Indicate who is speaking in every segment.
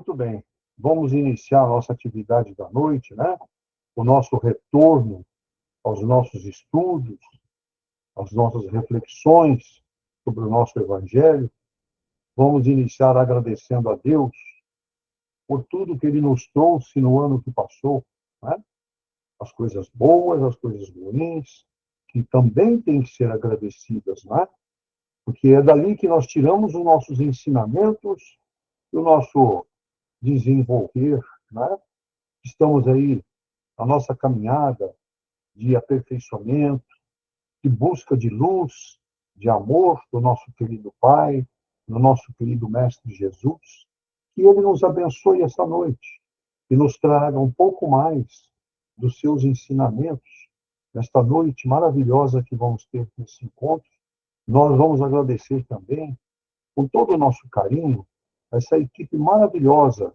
Speaker 1: Muito bem. Vamos iniciar a nossa atividade da noite, né? O nosso retorno aos nossos estudos, às nossas reflexões sobre o nosso Evangelho. Vamos iniciar agradecendo a Deus por tudo que Ele nos trouxe no ano que passou, né? As coisas boas, as coisas ruins, que também têm que ser agradecidas, né? Porque é dali que nós tiramos os nossos ensinamentos e o nosso desenvolver, né? Estamos aí na nossa caminhada de aperfeiçoamento, de busca de luz, de amor do nosso querido Pai, do nosso querido Mestre Jesus. Que Ele nos abençoe essa noite e nos traga um pouco mais dos seus ensinamentos nesta noite maravilhosa que vamos ter nesse encontro. Nós vamos agradecer também, com todo o nosso carinho, essa equipe maravilhosa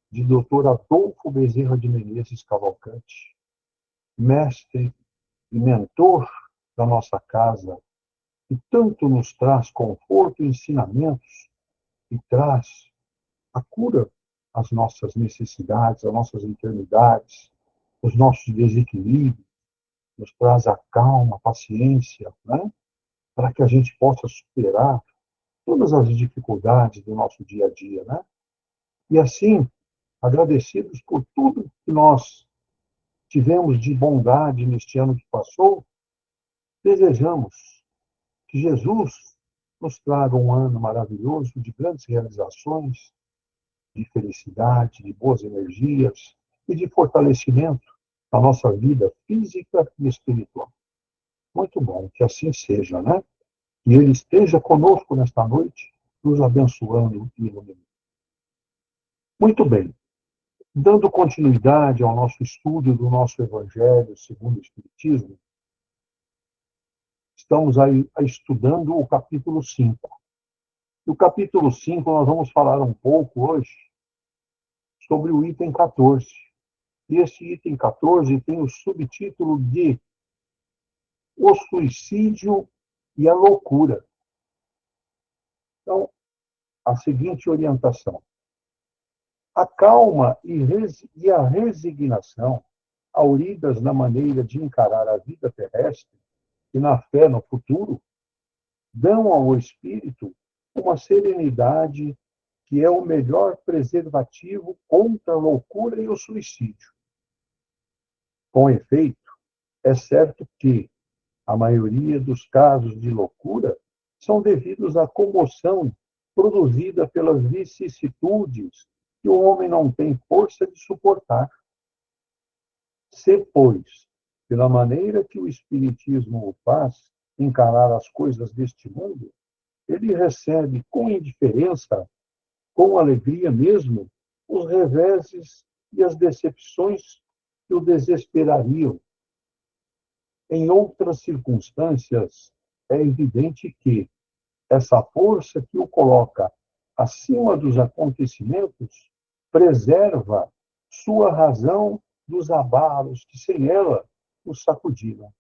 Speaker 1: de Dr. Adolfo Bezerra de Menezes Cavalcante, mestre e mentor da nossa casa, que tanto nos traz conforto e ensinamentos e traz a cura às nossas necessidades, às nossas enfermidades, os nossos desequilíbrios, nos traz a calma, a paciência, né? Para que a gente possa superar todas as dificuldades do nosso dia a dia, né? E assim, agradecidos por tudo que nós tivemos de bondade neste ano que passou, desejamos que Jesus nos traga um ano maravilhoso de grandes realizações, de felicidade, de boas energias e de fortalecimento na nossa vida física e espiritual. Muito bom, que assim seja, né? Que Ele esteja conosco nesta noite, nos abençoando e iluminando. Muito bem. Dando continuidade ao nosso estudo do nosso Evangelho segundo o Espiritismo, estamos aí estudando o capítulo 5. No capítulo 5, nós vamos falar um pouco hoje sobre o item 14. E esse item 14 tem o subtítulo de O Suicídio e a Loucura. Então, a seguinte orientação. A calma e a resignação, auridas na maneira de encarar a vida terrestre e na fé no futuro, dão ao espírito uma serenidade que é o melhor preservativo contra a loucura e o suicídio. Com efeito, é certo que a maioria dos casos de loucura são devidos à comoção produzida pelas vicissitudes que o homem não tem força de suportar. Se, pois, pela maneira que o Espiritismo o faz encarar as coisas deste mundo, ele recebe com indiferença, com alegria mesmo, os reveses e as decepções que o desesperariam. Em outras circunstâncias, é evidente que essa força que o coloca acima dos acontecimentos preserva sua razão dos abalos que sem ela o sacudiram.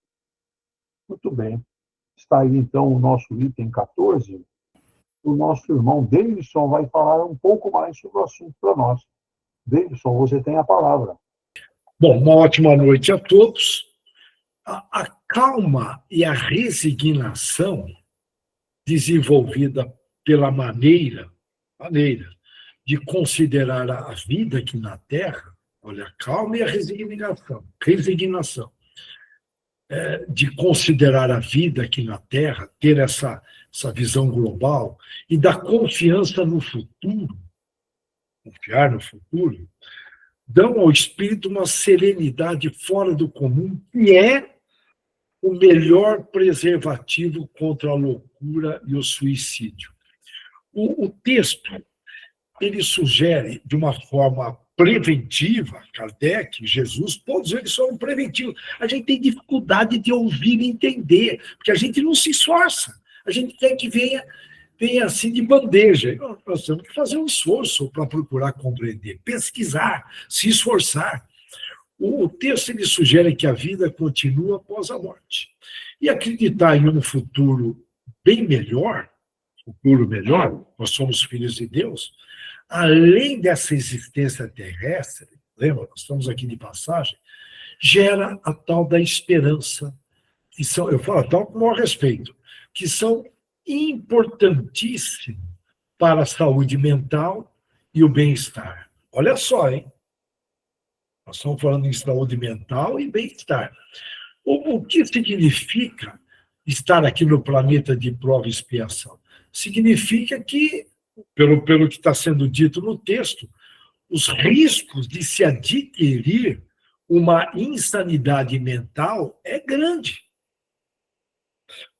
Speaker 1: Muito bem. Está aí, então, o nosso item 14. O nosso irmão Davidson vai falar um pouco mais sobre o assunto para nós. Davidson, você tem a palavra.
Speaker 2: Bom, uma ótima noite a todos. A calma e a resignação desenvolvida pela maneira de considerar a vida aqui na Terra, olha, a calma e a resignação, de considerar a vida aqui na Terra, ter essa visão global e da confiança no futuro, confiar no futuro, dão ao espírito uma serenidade fora do comum, que é o melhor preservativo contra a loucura e o suicídio. O texto, ele sugere, de uma forma preventiva, Kardec, Jesus, todos eles são preventivos. A gente tem dificuldade de ouvir e entender, porque a gente não se esforça. A gente quer que venha assim de bandeja. Nós temos que fazer um esforço para procurar compreender, pesquisar, se esforçar. O texto ele sugere que a vida continua após a morte. E acreditar em um futuro bem melhor, nós somos filhos de Deus, além dessa existência terrestre, lembra, nós estamos aqui de passagem, gera a tal da esperança, que são, eu falo tal com o maior respeito, que são importantíssimos para a saúde mental e o bem-estar. Olha só, hein? Nós estamos falando em saúde mental e bem-estar. O que significa estar aqui no planeta de prova e expiação? Significa que, pelo que está sendo dito no texto, os riscos de se adquirir uma insanidade mental é grande,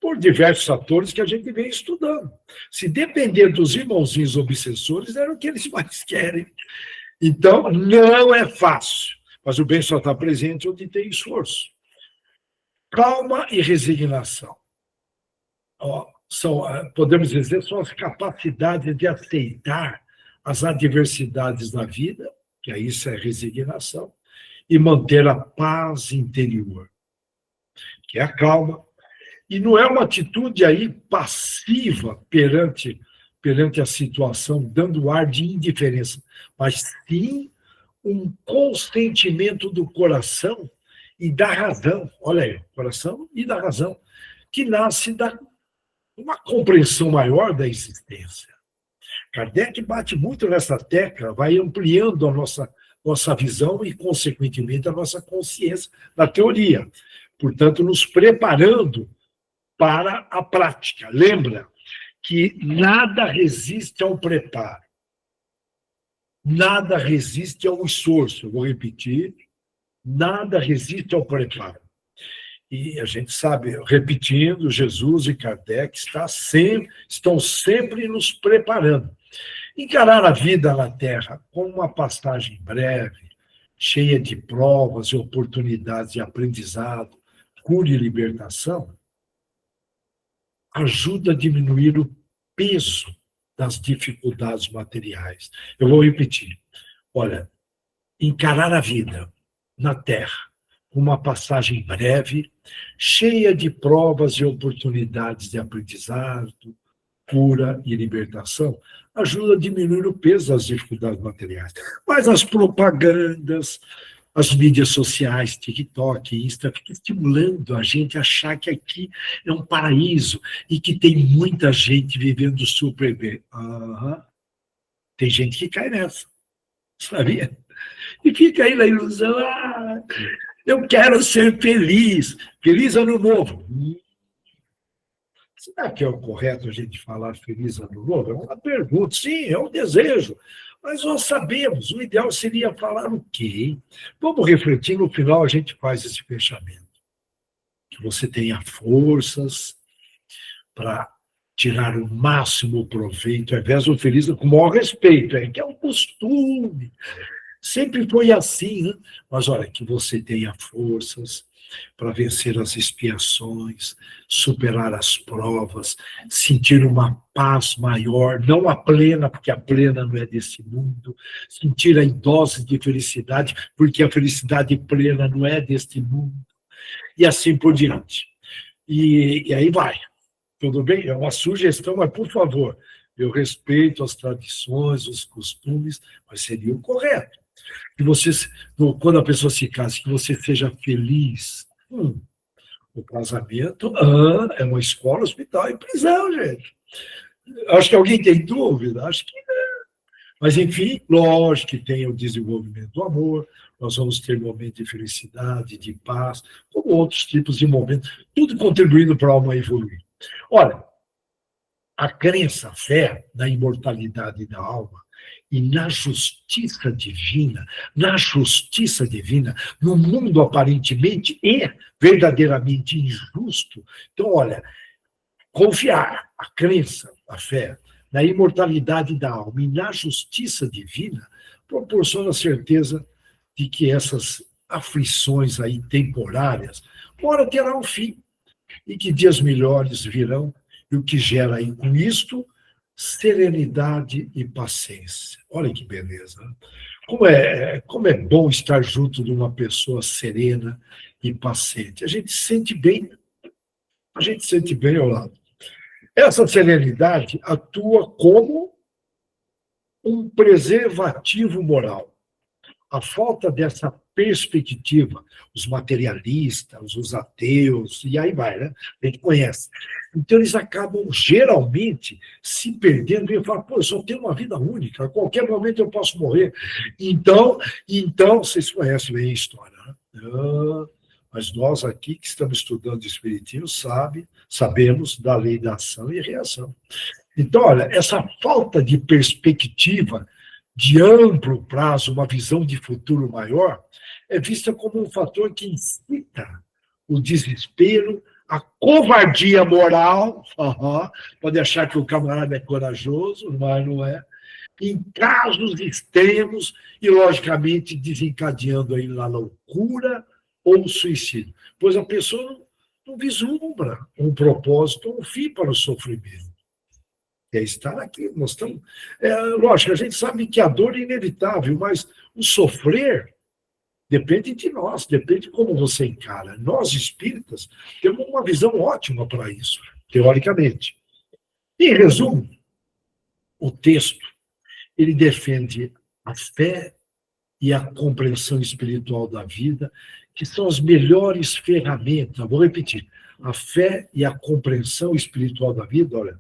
Speaker 2: por diversos fatores que a gente vem estudando. Se depender dos irmãozinhos obsessores, era o que eles mais querem. Então, não é fácil, mas o bem só está presente onde tem esforço. Calma e resignação. Podemos dizer, são as capacidades de aceitar as adversidades da vida, que aí isso é resignação, e manter a paz interior, que é a calma. E não é uma atitude aí passiva perante a situação, dando ar de indiferença, mas sim um consentimento do coração e da razão. Olha aí, coração e da razão, que nasce da uma compreensão maior da existência. Kardec bate muito nessa tecla, vai ampliando a nossa visão e, consequentemente, a nossa consciência na teoria. Portanto, nos preparando para a prática. Lembra que nada resiste ao preparo. Nada resiste ao esforço. Eu vou repetir. Nada resiste ao preparo. E a gente sabe, repetindo, Jesus e Kardec estão sempre nos preparando. Encarar a vida na Terra como uma passagem breve, cheia de provas e oportunidades de aprendizado, cura e libertação, ajuda a diminuir o peso das dificuldades materiais. Eu vou repetir. Olha, encarar a vida na Terra com uma passagem breve, cheia de provas e oportunidades de aprendizado, cura e libertação, ajuda a diminuir o peso das dificuldades materiais. Mas as propagandas, as mídias sociais, TikTok, Insta, ficam estimulando a gente a achar que aqui é um paraíso e que tem muita gente vivendo super bem. Tem gente que cai nessa, sabia? E fica aí na ilusão, eu quero ser feliz, feliz ano novo. Será que é o correto a gente falar feliz ano novo? É uma pergunta, sim, é um desejo. Mas nós sabemos, o ideal seria falar o quê? Vamos refletir, no final a gente faz esse fechamento. Que você tenha forças para tirar o máximo proveito, ao invés do feliz, com o maior respeito, que é um costume. Sempre foi assim, né? Mas olha, que você tenha forças para vencer as expiações, superar as provas, sentir uma paz maior, não a plena, porque a plena não é desse mundo, sentir a dose de felicidade, porque a felicidade plena não é deste mundo, e assim por diante. E aí vai, tudo bem? É uma sugestão, mas por favor, eu respeito as tradições, os costumes, mas seria o correto. Que você, quando a pessoa se casa, que você seja feliz. O casamento é uma escola, hospital e prisão, gente. Acho que alguém tem dúvida? Acho que não. Mas, enfim, lógico que tem o desenvolvimento do amor, nós vamos ter momentos de felicidade, de paz, como outros tipos de momentos, tudo contribuindo para a alma evoluir. Olha, a crença, a fé na imortalidade da alma, e na justiça divina, no mundo aparentemente e verdadeiramente injusto. Então, olha, confiar, a crença, a fé, na imortalidade da alma e na justiça divina, proporciona a certeza de que essas aflições aí temporárias, uma hora terá um fim, e que dias melhores virão, e o que gera aí com isto serenidade e paciência. Olha que beleza. Como é bom estar junto de uma pessoa serena e paciente. A gente sente bem ao lado. Essa serenidade atua como um preservativo moral. A falta dessa perspectiva, os materialistas, os ateus, e aí vai, né? A gente conhece. Então, eles acabam, geralmente, se perdendo e falam, pô, eu só tenho uma vida única, a qualquer momento eu posso morrer. Então vocês conhecem bem a história, né? Mas nós aqui, que estamos estudando Espiritismo, sabemos da lei da ação e reação. Então, olha, essa falta de perspectiva de amplo prazo, uma visão de futuro maior, é vista como um fator que incita o desespero, a covardia moral, pode achar que o camarada é corajoso, mas não é, em casos extremos e, logicamente, desencadeando aí na loucura ou suicídio, pois a pessoa não vislumbra um propósito, um fim para o sofrimento. É estar aqui, nós estamos... lógico, a gente sabe que a dor é inevitável, mas o sofrer depende de nós, depende de como você encara. Nós, espíritas, temos uma visão ótima para isso, teoricamente. Em resumo, o texto, ele defende a fé e a compreensão espiritual da vida, que são as melhores ferramentas. Vou repetir, a fé e a compreensão espiritual da vida, olha,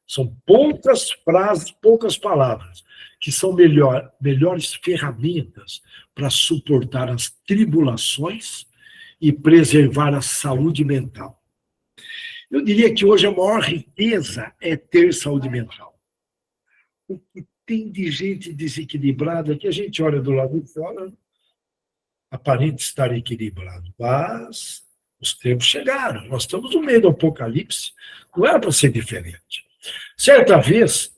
Speaker 2: são poucas frases, poucas palavras, que são melhores ferramentas para suportar as tribulações e preservar a saúde mental. Eu diria que hoje a maior riqueza é ter saúde mental. O que tem de gente desequilibrada, que a gente olha do lado de fora, aparente estar equilibrado, mas os tempos chegaram, nós estamos no meio do apocalipse, não era para ser diferente. Certa vez,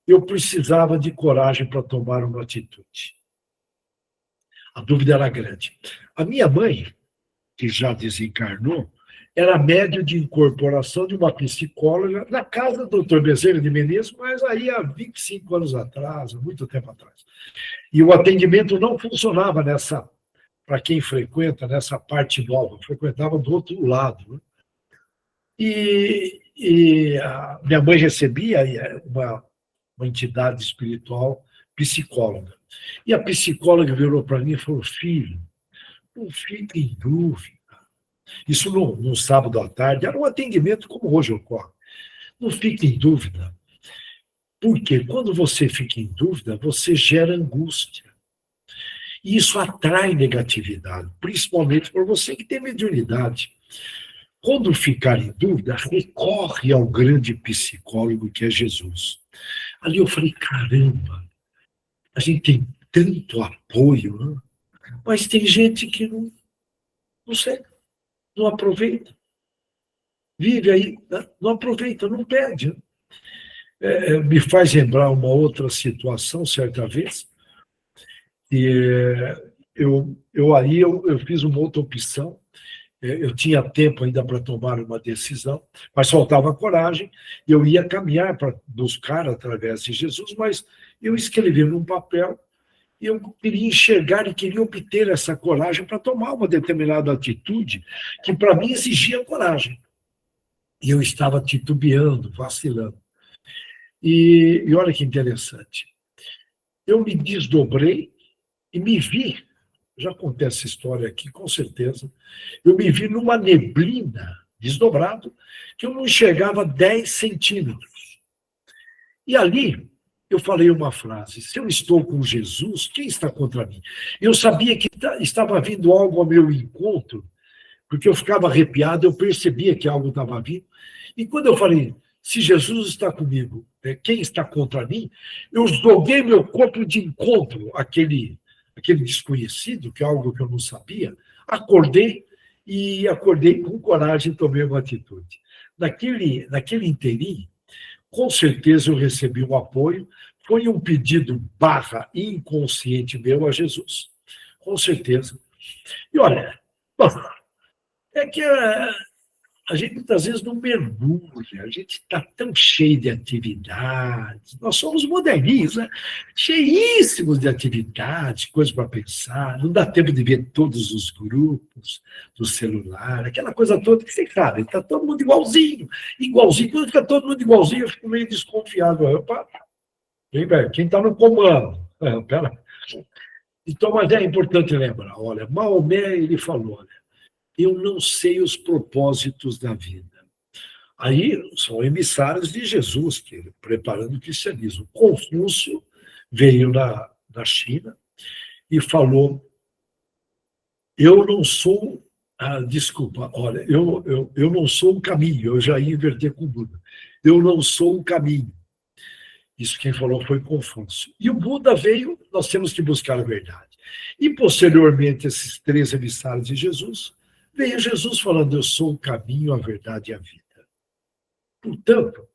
Speaker 2: eu precisava de coragem para tomar uma atitude. A dúvida era grande. A minha mãe, que já desencarnou, era médium de incorporação de uma psicóloga na casa do Dr. Bezerra de Menezes, mas aí há 25 anos atrás, há muito tempo atrás. E o atendimento não funcionava para quem frequenta, nessa parte nova, frequentava do outro lado, né? E a minha mãe recebia uma entidade espiritual psicóloga. E a psicóloga virou para mim e falou, filho, não fique em dúvida. Isso no sábado à tarde, era um atendimento como hoje ocorre. Não fique em dúvida. Porque quando você fica em dúvida, você gera angústia. E isso atrai negatividade, principalmente por você que tem mediunidade. Quando ficar em dúvida, recorre ao grande psicólogo que é Jesus. Ali eu falei, caramba, a gente tem tanto apoio, né? Mas tem gente que não sei, não aproveita. Vive aí, né? Não aproveita, não pede. Me faz lembrar uma outra situação, certa vez, e eu fiz uma outra opção. Eu tinha tempo ainda para tomar uma decisão, mas faltava coragem. Eu ia caminhar para buscar através de Jesus, mas eu escrevi num papel e eu queria enxergar e queria obter essa coragem para tomar uma determinada atitude que para mim exigia coragem. E eu estava titubeando, vacilando. E olha que interessante. Eu me desdobrei e me vi. Já contei essa história aqui, com certeza. Eu me vi numa neblina, desdobrado, que eu não enxergava 10 centímetros. E ali, eu falei uma frase, se eu estou com Jesus, quem está contra mim? Eu sabia que estava vindo algo ao meu encontro, porque eu ficava arrepiado, eu percebia que algo estava vindo. E quando eu falei, se Jesus está comigo, quem está contra mim? Eu joguei meu corpo de encontro àquele desconhecido, que é algo que eu não sabia, acordei com coragem e tomei uma atitude. Naquele inteirinho, com certeza eu recebi um apoio, foi um pedido inconsciente meu a Jesus, com certeza. E olha, é que a gente muitas vezes não mergulha, a gente está tão cheio de atividades, nós somos moderninhos, né? Cheíssimos de atividades, coisas para pensar, não dá tempo de ver todos os grupos do celular, aquela coisa toda que você sabe, está todo mundo igualzinho, quando fica todo mundo igualzinho, eu fico meio desconfiado. Opa, Quem está no comando? Pera. Então, mas é importante lembrar, olha, Maomé, ele falou, olha, eu não sei os propósitos da vida. Aí são emissários de Jesus, que preparando o cristianismo. Confúcio veio da China e falou, eu não sou, desculpa, olha, eu não sou um caminho, eu já ia inverter com o Buda. Eu não sou um caminho. Isso quem falou foi Confúcio. E o Buda veio, nós temos que buscar a verdade. E, posteriormente, esses 3 emissários de Jesus, veio Jesus falando, eu sou o caminho, a verdade e a vida. Portanto,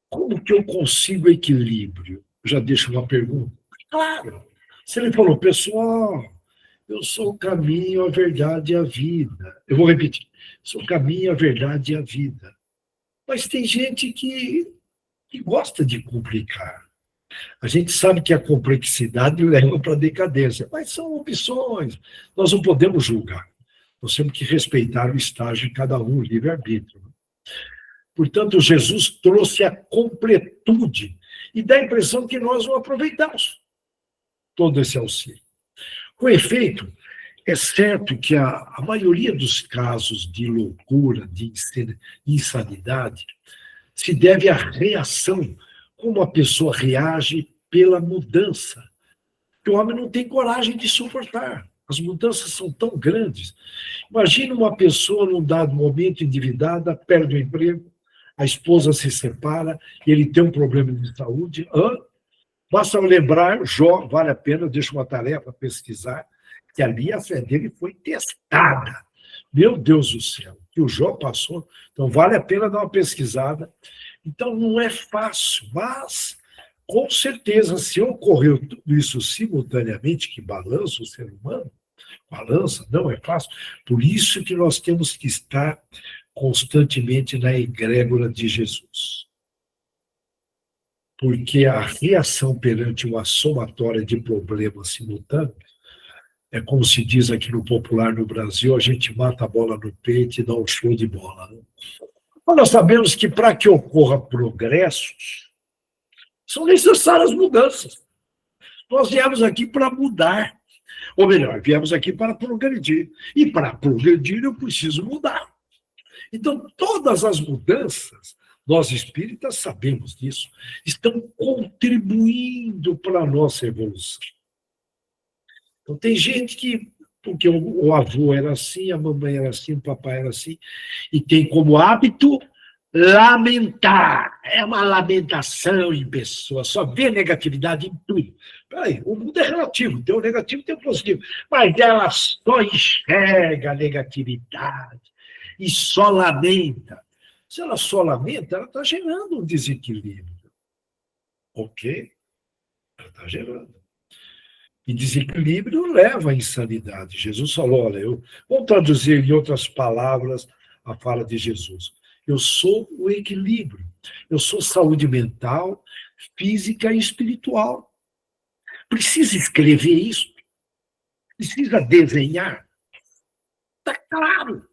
Speaker 2: como que eu consigo equilíbrio? Já deixo uma pergunta. Claro. Se ele falou, pessoal, eu sou o caminho, a verdade e a vida. Eu vou repetir. Sou o caminho, a verdade e a vida. Mas tem gente que gosta de complicar. A gente sabe que a complexidade leva para a decadência, mas são opções. Nós não podemos julgar. Nós temos que respeitar o estágio de cada um, o livre-arbítrio. Portanto, Jesus trouxe a completude e dá a impressão que nós não aproveitamos todo esse auxílio. Com efeito, é certo que a maioria dos casos de loucura, de insanidade, se deve à reação, como a pessoa reage pela mudança, que o homem não tem coragem de suportar. As mudanças são tão grandes. Imagina uma pessoa, num dado momento, endividada, perde o emprego, a esposa se separa, ele tem um problema de saúde. Basta lembrar, Jó, vale a pena, deixa uma tarefa, pesquisar, que ali a fé dele foi testada. Meu Deus do céu, que o Jó passou. Então, vale a pena dar uma pesquisada. Então, não é fácil, mas, com certeza, se ocorreu tudo isso simultaneamente, que balança o ser humano, balança, não é fácil. Por isso que nós temos que estar constantemente na egrégora de Jesus. Porque a reação perante uma somatória de problemas simultâneos é como se diz aqui no popular no Brasil, a gente mata a bola no peito e dá um show de bola. Né? Mas nós sabemos que para que ocorra progressos, são necessárias mudanças. Nós viemos aqui para mudar. Ou melhor, viemos aqui para progredir. E para progredir eu preciso mudar. Então, todas as mudanças, nós espíritas sabemos disso, estão contribuindo para a nossa evolução. Então, tem gente que, porque o avô era assim, a mamãe era assim, o papai era assim, e tem como hábito lamentar. É uma lamentação em pessoa, só vê negatividade em tudo. Peraí, o mundo é relativo, tem o negativo e tem o positivo. Mas ela só enxerga a negatividade e só lamenta. Se ela só lamenta, ela está gerando um desequilíbrio. Ok? Ela está gerando. E desequilíbrio leva à insanidade. Jesus falou, olha, vou traduzir em outras palavras a fala de Jesus. Eu sou o equilíbrio. Eu sou saúde mental, física e espiritual. Precisa escrever isso? Precisa desenhar? Está claro.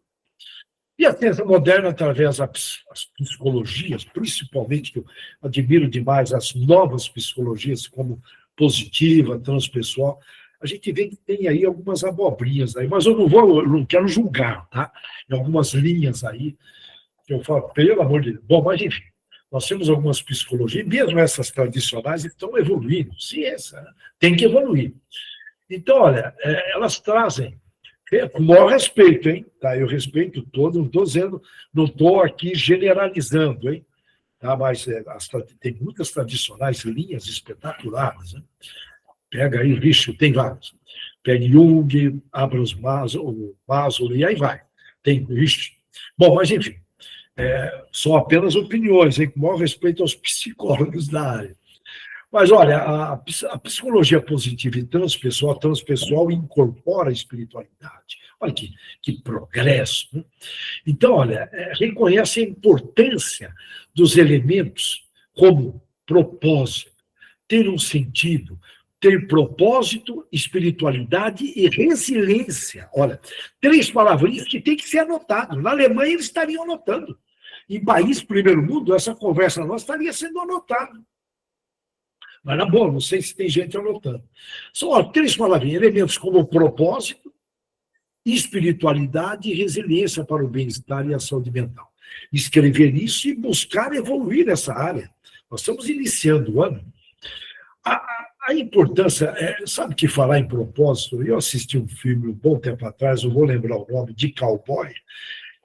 Speaker 2: E a ciência moderna, através das psicologias, principalmente, que eu admiro demais, as novas psicologias, como positiva, transpessoal, a gente vê que tem aí algumas abobrinhas aí, mas eu não quero julgar, tá? Em algumas linhas aí, que eu falo, pelo amor de Deus. Bom, mas enfim, nós temos algumas psicologias, mesmo essas tradicionais, estão evoluindo. Ciência, né? Tem que evoluir. Então, olha, elas trazem, com o maior respeito, hein? Tá? Eu respeito todo, não estou dizendo, não estou aqui generalizando, hein? Tá, mas tem muitas tradicionais, linhas espetaculares. Né? Pega aí, vixe, tem vários. Pega Jung, Maslow, e aí vai. Tem, vixe. Bom, mas enfim, são apenas opiniões, hein, com o maior respeito aos psicólogos da área. Mas, olha, a psicologia positiva e transpessoal incorpora a espiritualidade. Olha que progresso. Né? Então, olha, reconhece a importância dos elementos como propósito, ter um sentido, ter propósito, espiritualidade e resiliência. Olha, 3 palavrinhas que tem que ser anotado. Na Alemanha, eles estariam anotando. Em país primeiro mundo, essa conversa nossa estaria sendo anotada. Mas na boa, não sei se tem gente anotando. São 3 palavrinhas, elementos como propósito, espiritualidade e resiliência para o bem-estar e a saúde mental. Escrever isso e buscar evoluir nessa área. Nós estamos iniciando o ano. A importância, sabe que falar em propósito, eu assisti um filme um bom tempo atrás, eu vou lembrar o nome, de cowboy,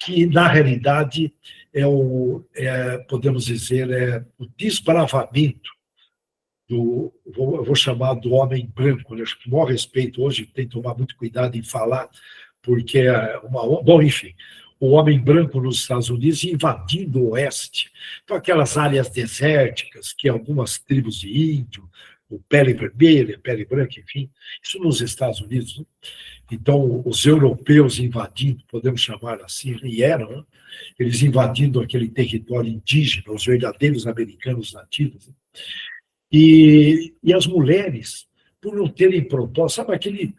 Speaker 2: que na realidade podemos dizer, o desbravamento vou chamar do homem branco, né? Acho que com o maior respeito hoje, tem que tomar muito cuidado em falar, porque bom, enfim, o homem branco nos Estados Unidos invadindo o oeste, então aquelas áreas desérticas, que algumas tribos de índio, o pele vermelha, pele branca, enfim, isso nos Estados Unidos, né? Então, os europeus invadindo, podemos chamar assim, e eram, né? Eles invadindo aquele território indígena, os verdadeiros americanos nativos, né? E as mulheres, por não terem propósito, sabe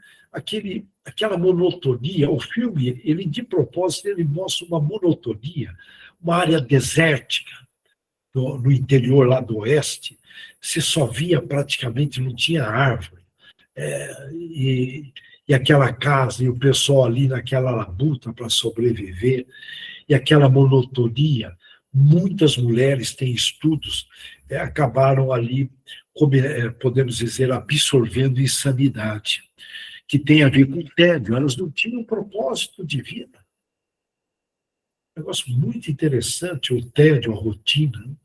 Speaker 2: aquela monotonia, o filme, ele de propósito, ele mostra uma monotonia, uma área desértica, no interior lá do oeste, você só via praticamente, não tinha árvore, e aquela casa, e o pessoal ali naquela labuta para sobreviver, e aquela monotonia. Muitas mulheres têm estudos, acabaram ali, podemos dizer, absorvendo insanidade, que tem a ver com o tédio. Elas não tinham um propósito de vida. Um negócio muito interessante, o tédio, a rotina, né?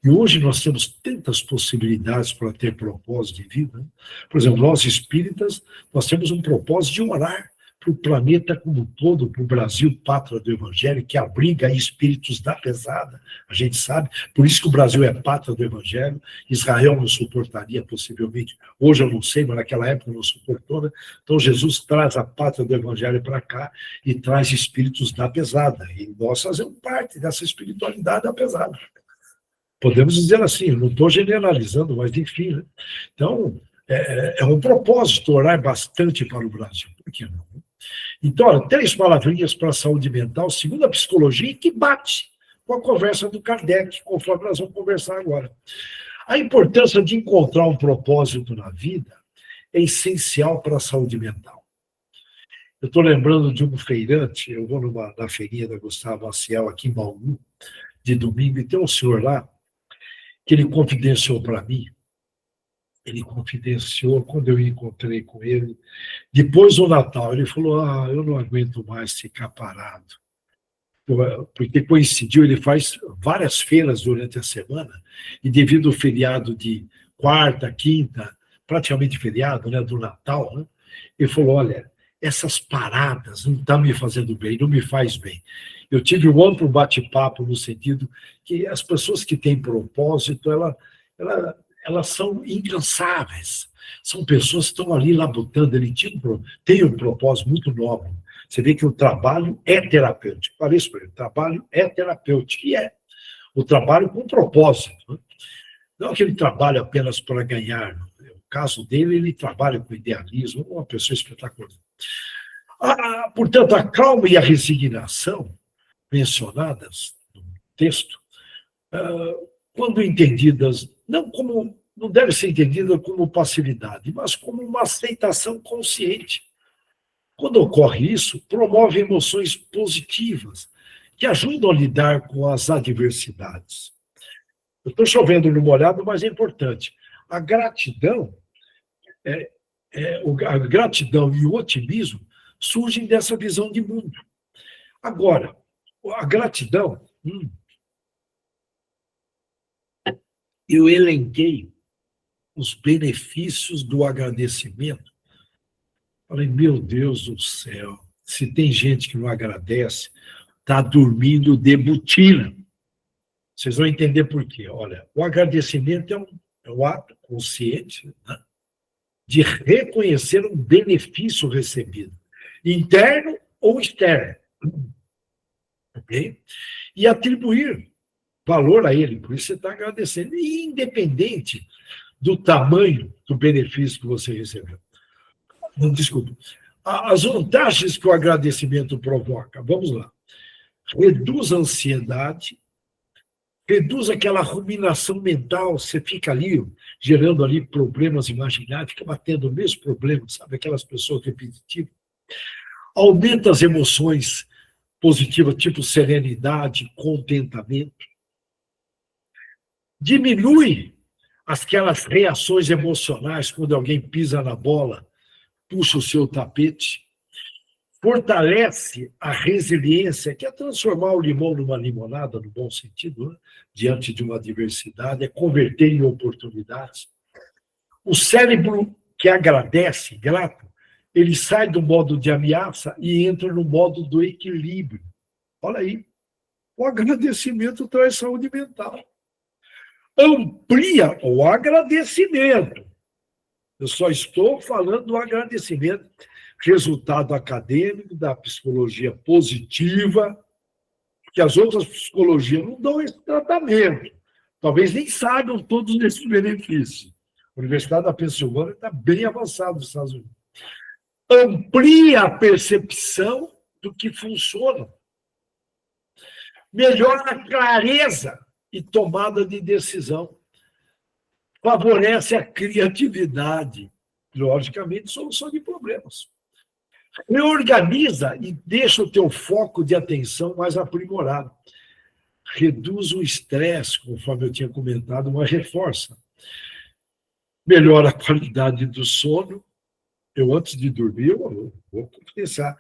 Speaker 2: E hoje nós temos tantas possibilidades para ter propósito de vida, né? Por exemplo, nós espíritas, nós temos um propósito de orar para o planeta como um todo, para o Brasil, pátria do Evangelho, que abriga espíritos da pesada, a gente sabe, por isso que o Brasil é pátria do Evangelho. Israel não suportaria, possivelmente, hoje eu não sei, mas naquela época não suportou, né? Então Jesus traz a pátria do Evangelho para cá e traz espíritos da pesada, e nós fazemos parte dessa espiritualidade da pesada. Podemos dizer assim, eu não estou generalizando, mas enfim, né? Então, é um propósito orar bastante para o Brasil, por que não? Então, olha, 3 palavrinhas para a saúde mental, segundo a psicologia, que bate com a conversa do Kardec, conforme nós vamos conversar agora. A importância de encontrar um propósito na vida é essencial para a saúde mental. Eu estou lembrando de um feirante, eu vou na feirinha da Gustavo Maciel, aqui em Bauru, de domingo, e tem um senhor lá, que ele confidenciou para mim, quando eu encontrei com ele, depois do Natal, ele falou, eu não aguento mais ficar parado, porque coincidiu, ele faz várias feiras durante a semana, e devido ao feriado de quarta, quinta, praticamente feriado, né, do Natal, né, ele falou, olha, essas paradas não estão me fazendo bem, não me faz bem. Eu tive um amplo bate-papo no sentido que as pessoas que têm propósito, elas são incansáveis. São pessoas que estão ali labutando. Ele tem um propósito muito nobre. Você vê que o trabalho é terapêutico. Falei isso para ele, o trabalho é terapêutico. E é o trabalho com propósito, né? Não aquele trabalho apenas para ganhar. No caso dele, ele trabalha com idealismo, uma pessoa espetacular. Portanto, a calma e a resignação mencionadas no texto, quando entendidas, não deve ser entendida como passividade, mas como uma aceitação consciente. Quando ocorre isso, promove emoções positivas, que ajudam a lidar com as adversidades. Eu estou chovendo no molhado, mas é importante. A gratidão, a gratidão e o otimismo surgem dessa visão de mundo. Agora, a gratidão, eu elenquei os benefícios do agradecimento. Falei, meu Deus do céu, se tem gente que não agradece, está dormindo de botina. Vocês vão entender por quê. Olha, o agradecimento é um ato consciente, né, de reconhecer um benefício recebido, interno ou externo. Okay? E atribuir valor a ele, por isso você está agradecendo, e independente do tamanho do benefício que você recebeu. Não, desculpa. As vantagens que o agradecimento provoca, vamos lá. Reduz a ansiedade, reduz aquela ruminação mental, você fica ali, gerando ali problemas imaginários, fica batendo o mesmo problema, sabe? Aquelas pessoas repetitivas. Aumenta as emoções positivas, tipo serenidade, contentamento. Diminui aquelas reações emocionais quando alguém pisa na bola, puxa o seu tapete. Fortalece a resiliência, que é transformar o limão numa limonada, no bom sentido, né? Diante de uma adversidade, é converter em oportunidades. O cérebro que agradece, grato, ele sai do modo de ameaça e entra no modo do equilíbrio. Olha aí, o agradecimento traz saúde mental. Amplia o agradecimento. Eu só estou falando do agradecimento, resultado acadêmico da psicologia positiva, que as outras psicologias não dão esse tratamento. Talvez nem saibam todos esses benefícios. A Universidade da Pensilvânia está bem avançada nos Estados Unidos. Amplia a percepção do que funciona. Melhora a clareza e tomada de decisão. Favorece a criatividade. Logicamente, solução de problemas. Reorganiza e deixa o teu foco de atenção mais aprimorado. Reduz o estresse, conforme eu tinha comentado, mas reforça. Melhora a qualidade do sono. Eu, antes de dormir, eu vou confidenciar.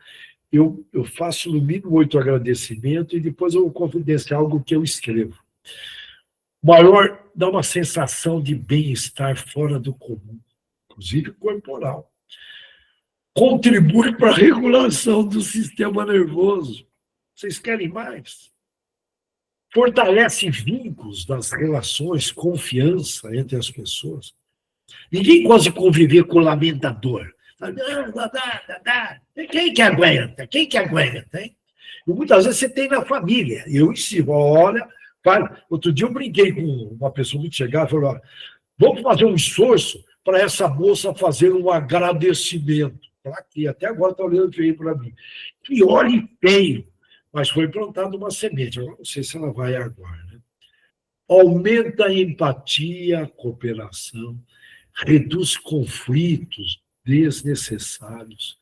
Speaker 2: Eu faço no mínimo 8 agradecimentos e depois eu vou confidenciar algo que eu escrevo. Maior, dá uma sensação de bem-estar fora do comum, inclusive corporal. Contribui para a regulação do sistema nervoso. Vocês querem mais? Fortalece vínculos das relações, confiança entre as pessoas. Ninguém gosta de conviver com o lamentador. Quem que aguenta? Quem que aguenta? Hein? E muitas vezes você tem na família. Eu ensino, olha, cara, outro dia eu brinquei com uma pessoa muito chegada, falou, olha, vamos fazer um esforço para essa moça fazer um agradecimento. Aqui, até agora está olhando feio para mim. Que olhe feio, mas foi plantada uma semente. Eu não sei se ela vai agora. Né? Aumenta a empatia, a cooperação, reduz conflitos desnecessários.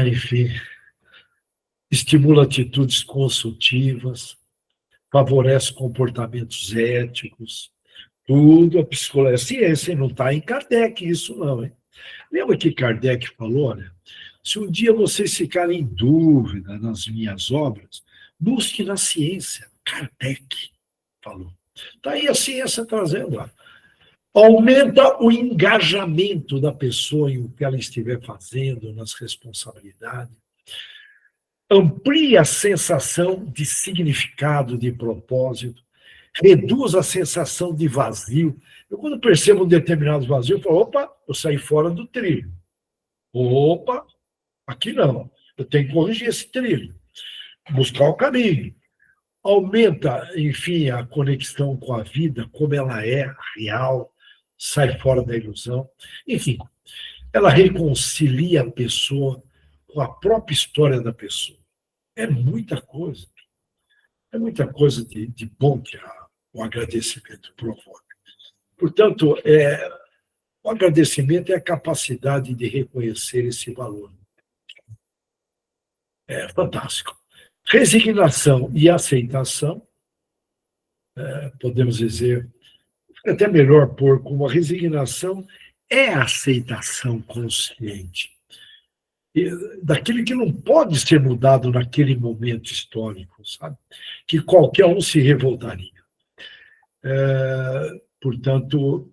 Speaker 2: Enfim, estimula atitudes construtivas, favorece comportamentos éticos, tudo a psicologia. A ciência não está em Kardec isso não, hein? Lembra que Kardec falou, olha, se um dia vocês ficarem em dúvida nas minhas obras, busque na ciência. Kardec falou. Está aí a ciência trazendo. Ó. Aumenta o engajamento da pessoa em o que ela estiver fazendo, nas responsabilidades. Amplia a sensação de significado, de propósito. Reduz a sensação de vazio. Eu, quando percebo um determinado vazio, eu falo, opa, eu saí fora do trilho. Opa, aqui não. Eu tenho que corrigir esse trilho. Buscar o caminho. Aumenta, enfim, a conexão com a vida, como ela é, real, sai fora da ilusão. Enfim, ela reconcilia a pessoa com a própria história da pessoa. É muita coisa. É muita coisa de bom que o agradecimento provoca. Portanto, o agradecimento é a capacidade de reconhecer esse valor. É fantástico. Resignação e aceitação, podemos dizer, até melhor pôr como a resignação é a aceitação consciente daquilo que não pode ser mudado naquele momento histórico, sabe? Que qualquer um se revoltaria. Portanto,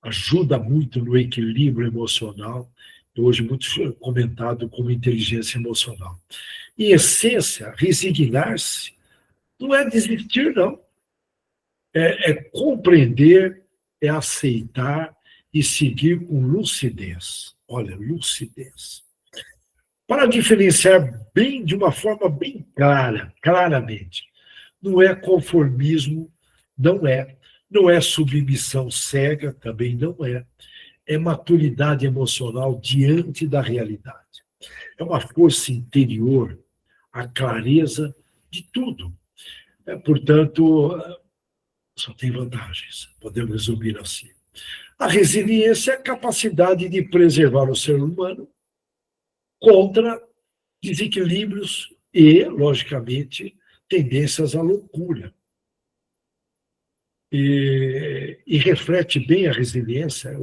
Speaker 2: ajuda muito no equilíbrio emocional, hoje muito comentado como inteligência emocional. Em essência, resignar-se não é desistir, não. É compreender, é aceitar e seguir com lucidez. Olha, lucidez. Para diferenciar bem, de uma forma bem clara, claramente. Não é conformismo, não é. Não é submissão cega, também não é. É maturidade emocional diante da realidade. É uma força interior, a clareza de tudo. Portanto, só tem vantagens, podemos resumir assim. A resiliência é a capacidade de preservar o ser humano contra desequilíbrios e, logicamente, tendências à loucura. E reflete bem a resiliência,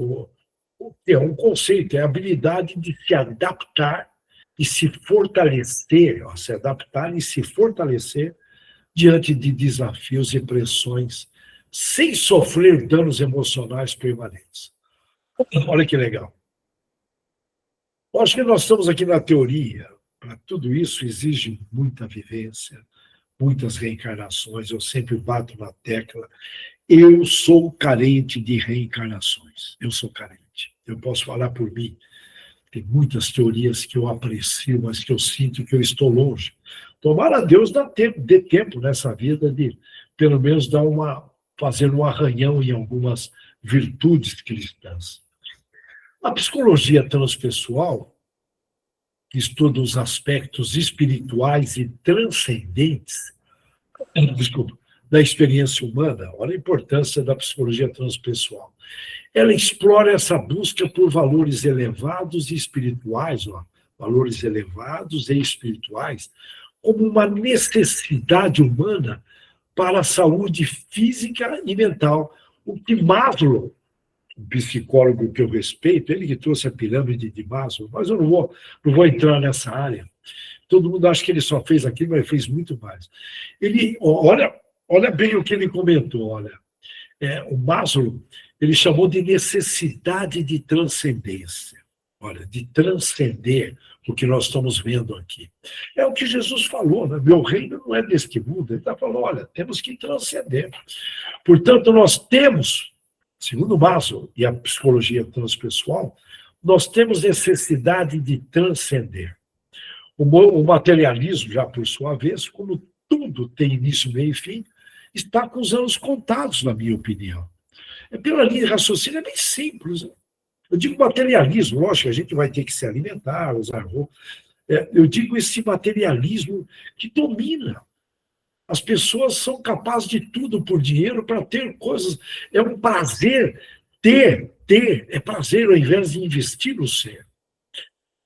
Speaker 2: é um conceito, é a habilidade de se adaptar e se fortalecer, se adaptar e se fortalecer diante de desafios e pressões, sem sofrer danos emocionais permanentes. Olha que legal. Eu acho que nós estamos aqui na teoria. Para tudo isso exige muita vivência, muitas reencarnações. Eu sempre bato na tecla. Eu sou carente de reencarnações. Eu sou carente. Eu posso falar por mim. Tem teorias que eu aprecio, mas que eu sinto que eu estou longe. Tomara a Deus dê tempo nessa vida de, pelo menos, fazer um arranhão em algumas virtudes cristãs. A psicologia transpessoal, que estuda os aspectos espirituais e transcendentes, da experiência humana, olha a importância da psicologia transpessoal. Ela explora essa busca por valores elevados e espirituais, valores elevados e espirituais, como uma necessidade humana para a saúde física e mental. O que Maslow, um psicólogo que eu respeito, ele que trouxe a pirâmide de Maslow, mas eu não vou entrar nessa área. Todo mundo acha que ele só fez aquilo, mas ele fez muito mais. Ele, olha bem o que ele comentou, olha. O Maslow, ele chamou de necessidade de transcendência. Olha, de transcender o que nós estamos vendo aqui. É o que Jesus falou, né? Meu reino não é deste mundo. Ele está falando, olha, temos que transcender. Portanto, nós temos, segundo Maslow e a psicologia transpessoal, nós temos necessidade de transcender. O materialismo, já por sua vez, como tudo tem início, meio e fim, está com os anos contados, na minha opinião. Pela linha de raciocínio é bem simples. Né? Eu digo materialismo, lógico, a gente vai ter que se alimentar, usar roupa. Eu digo esse materialismo que domina. As pessoas são capazes de tudo por dinheiro para ter coisas. É um prazer ter, é prazer ao invés de investir no ser.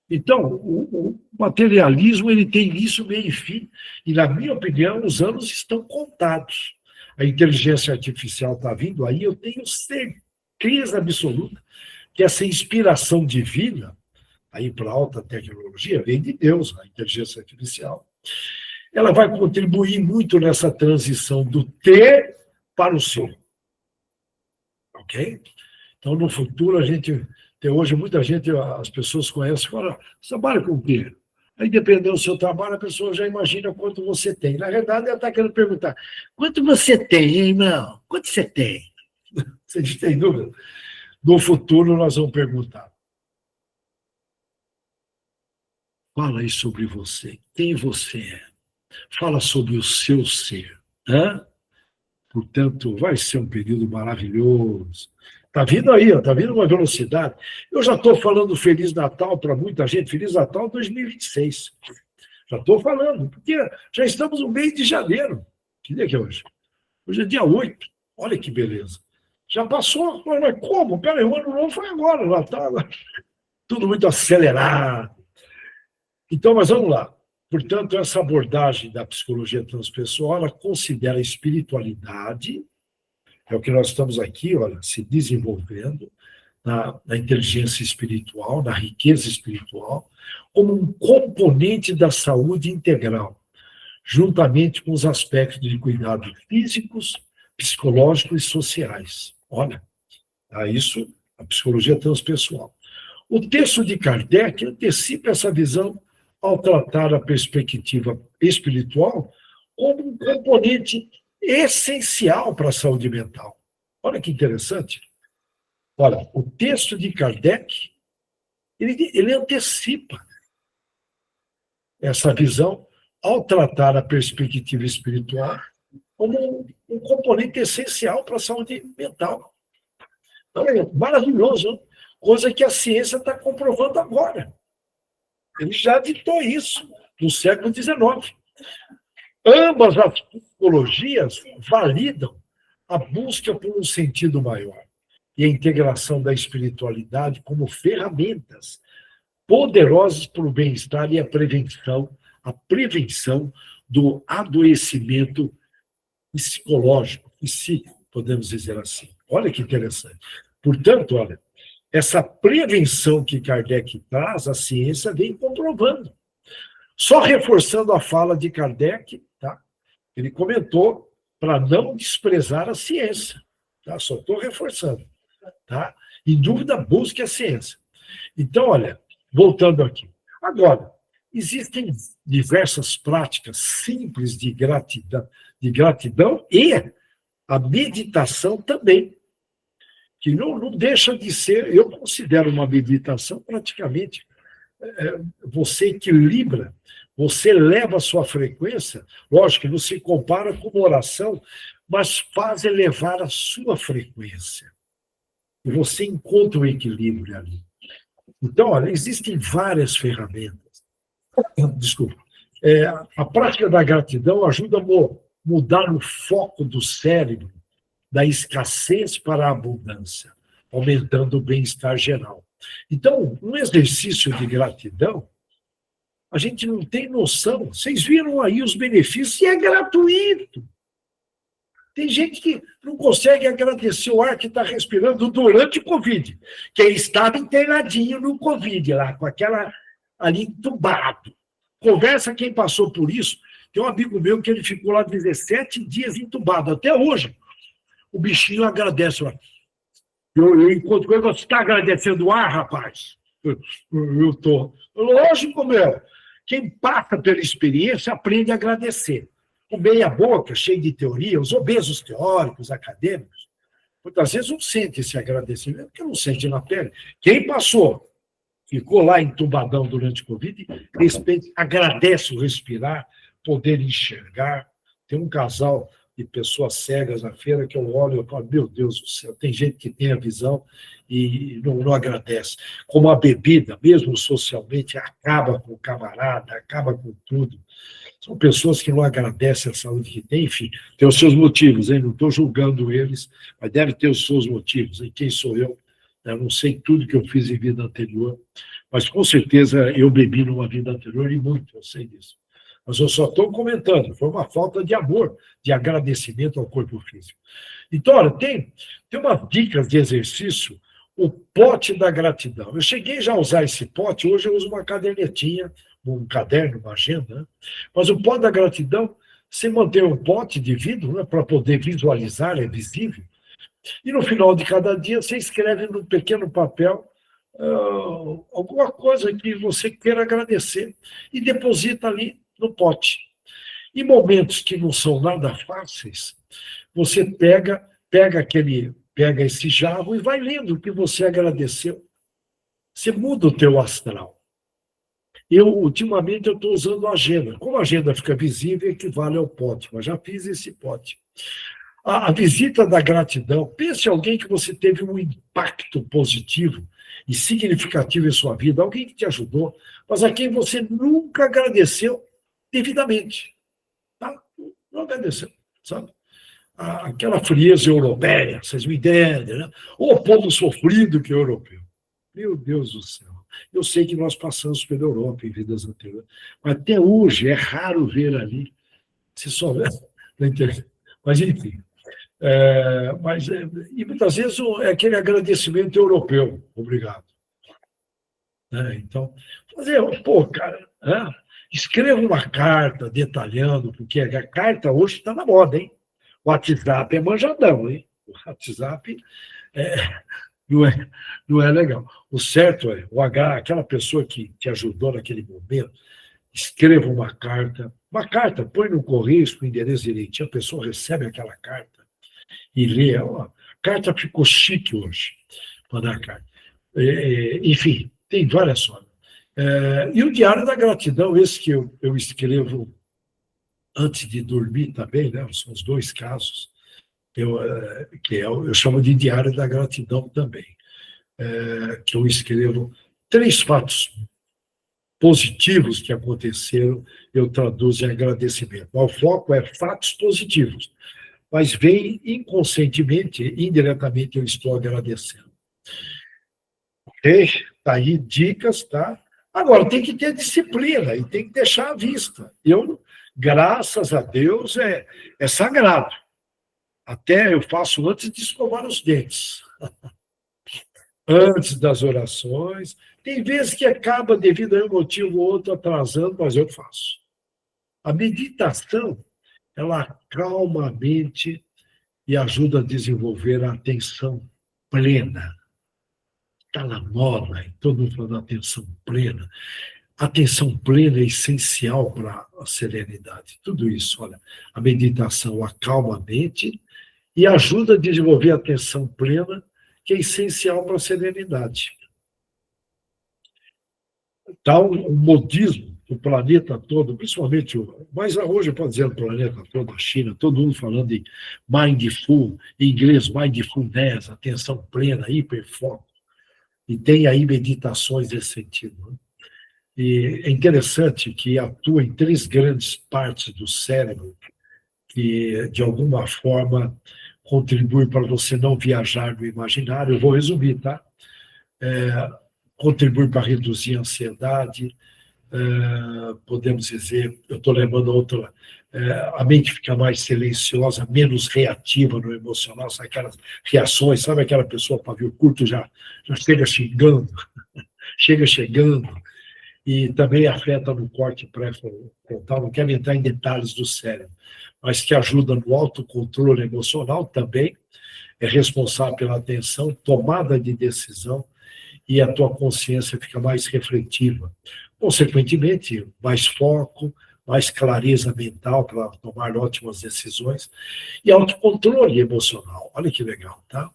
Speaker 2: Então, o materialismo ele tem início, meio e fim, e, na minha opinião, os anos estão contados. A inteligência artificial está vindo aí, eu tenho certeza absoluta que essa inspiração divina, aí para a alta tecnologia, vem de Deus, a inteligência artificial. Ela vai contribuir muito nessa transição do ter para o ser. Ok? Então, no futuro, tem hoje muita gente, as pessoas conhecem e falam, você trabalha com o quê? Aí, dependendo do seu trabalho, a pessoa já imagina quanto você tem. Na verdade, ela está querendo perguntar, quanto você tem, hein, irmão? Quanto você tem? Você tem dúvida? No futuro, nós vamos perguntar. Fala aí sobre você. Quem você é? Fala sobre o seu ser. Portanto, vai ser um período maravilhoso. Está vindo aí, está vindo uma velocidade. Eu já estou falando Feliz Natal para muita gente, Feliz Natal 2026. Já estou falando, porque já estamos no mês de janeiro. Que dia que é hoje? Hoje é dia 8. Olha que beleza. Já passou, mas como? Peraí, o ano novo foi agora, Natal. Tudo muito acelerado. Então, mas vamos lá. Portanto, essa abordagem da psicologia transpessoal, ela considera a espiritualidade, é o que nós estamos aqui, olha, se desenvolvendo na inteligência espiritual, na riqueza espiritual, como um componente da saúde integral, juntamente com os aspectos de cuidado físicos, psicológicos e sociais. Olha, isso a psicologia transpessoal. O texto de Kardec antecipa essa visão ao tratar a perspectiva espiritual como um componente essencial para a saúde mental. Olha que interessante. Olha, o texto de Kardec, ele antecipa essa visão ao tratar a perspectiva espiritual como um componente essencial para a saúde mental. Então, é maravilhoso, né? Coisa que a ciência está comprovando agora. Ele já ditou isso no século XIX. Ambas as psicologias validam a busca por um sentido maior e a integração da espiritualidade como ferramentas poderosas para o bem-estar e a prevenção do adoecimento psicológico, psíquico, podemos dizer assim. Olha que interessante. Portanto, olha, essa prevenção que Kardec traz, a ciência vem comprovando. Só reforçando a fala de Kardec, tá? Ele comentou para não desprezar a ciência. Tá? Só estou reforçando. Tá? Em dúvida, busque a ciência. Então, olha, voltando aqui. Agora, existem diversas práticas simples de gratidão e a meditação também, que não deixa de ser, eu considero uma meditação praticamente, você equilibra, você eleva a sua frequência, lógico que não se compara com uma oração, mas faz elevar a sua frequência. E você encontra o equilíbrio ali. Então, olha, existem várias ferramentas. Desculpa. A prática da gratidão ajuda a mudar o foco do cérebro da escassez para a abundância, aumentando o bem-estar geral. Então, um exercício de gratidão, a gente não tem noção. Vocês viram aí os benefícios e é gratuito. Tem gente que não consegue agradecer o ar que está respirando durante o Covid, que ele estava internadinho no Covid, lá, com aquela ali entubado. Conversa quem passou por isso. Tem um amigo meu que ele ficou lá 17 dias entubado, até hoje. O bichinho agradece. Eu encontro com ele, você está agradecendo o ar, rapaz? Eu estou. Lógico, meu. Quem passa pela experiência aprende a agradecer. O meia-boca, cheio de teoria, os obesos teóricos, acadêmicos, muitas vezes não sente esse agradecimento, porque não sente na pele. Quem passou, ficou lá entubadão durante o Covid, agradece o respirar, poder enxergar. Tem um casal de pessoas cegas na feira que eu olho e falo, meu Deus do céu, tem gente que tem a visão e não agradece. Como a bebida, mesmo socialmente, acaba com o camarada, acaba com tudo. São pessoas que não agradecem a saúde que têm, enfim, tem os seus motivos, hein? Não estou julgando eles, mas deve ter os seus motivos. E quem sou eu? Eu não sei tudo que eu fiz em vida anterior, mas com certeza eu bebi numa vida anterior e muito, eu sei disso. Mas eu só estou comentando, foi uma falta de amor, de agradecimento ao corpo físico. Então, olha, tem umas dicas de exercício, o pote da gratidão. Eu cheguei já a usar esse pote, hoje eu uso uma cadernetinha, um caderno, uma agenda, né? Mas o pote da gratidão, você mantém um pote de vidro, né, para poder visualizar, é visível, e no final de cada dia você escreve num pequeno papel alguma coisa que você queira agradecer e deposita ali no pote. Em momentos que não são nada fáceis, você pega esse jarro e vai lendo o que você agradeceu. Você muda o teu astral. Ultimamente, eu estou usando a agenda. Como a agenda fica visível, equivale ao pote, mas já fiz esse pote. A visita da gratidão, pense em alguém que você teve um impacto positivo e significativo em sua vida, alguém que te ajudou, mas a quem você nunca agradeceu devidamente. Tá? Não agradeceu, sabe? Aquela frieza europeia, vocês me entendem, né? O povo sofrido que é europeu. Meu Deus do céu. Eu sei que nós passamos pela Europa em vidas anteriores, mas até hoje é raro ver ali, se só vê na internet. Mas, enfim. E muitas vezes é aquele agradecimento europeu. Obrigado. Então, cara, escreva uma carta detalhando, porque a carta hoje está na moda, hein? O WhatsApp é manjadão, hein? O WhatsApp não é legal. O certo é, aquela pessoa que te ajudou naquele momento, escreva uma carta, põe no correio com o endereço direitinho, a pessoa recebe aquela carta e lê. A carta ficou chique hoje, mandar a carta. Enfim, tem várias formas. E o Diário da Gratidão, esse que eu escrevo antes de dormir também, né? São os 2 casos, eu chamo de Diário da Gratidão também, que eu escrevo 3 fatos positivos que aconteceram, eu traduzo em agradecimento. O foco é fatos positivos, mas vem inconscientemente, indiretamente, eu estou agradecendo. Ok? Está aí dicas, tá? Agora, tem que ter disciplina e tem que deixar à vista. Eu, graças a Deus, é sagrado. Até eu faço antes de escovar os dentes. Antes das orações. Tem vezes que acaba, devido a um motivo ou outro, atrasando, mas eu faço. A meditação, ela acalma a mente e ajuda a desenvolver a atenção plena. Está na moda, todo mundo falando de atenção plena. A atenção plena é essencial para a serenidade. Tudo isso, olha, a meditação acalma a mente e ajuda a desenvolver a atenção plena, que é essencial para a serenidade. Então, o modismo do planeta todo, principalmente, mas hoje eu posso dizer no planeta todo, a China, todo mundo falando de mindful, em inglês mindfulness, atenção plena, hiperfoco. E tem aí meditações nesse sentido. Né? E é interessante que atua em 3 grandes partes do cérebro que, de alguma forma, contribuem para você não viajar no imaginário. Eu vou resumir, tá? Contribui para reduzir a ansiedade, podemos dizer, eu estou lembrando outra, a mente fica mais silenciosa, menos reativa no emocional, sabe aquelas reações, sabe aquela pessoa, pavio curto, já chega xingando, chega chegando, e também afeta no corte pré-frontal, não quero entrar em detalhes do cérebro, mas que ajuda no autocontrole emocional também, é responsável pela atenção, tomada de decisão, e a tua consciência fica mais refletiva. Consequentemente, mais foco, mais clareza mental para tomar ótimas decisões e autocontrole emocional. Olha que legal, tá?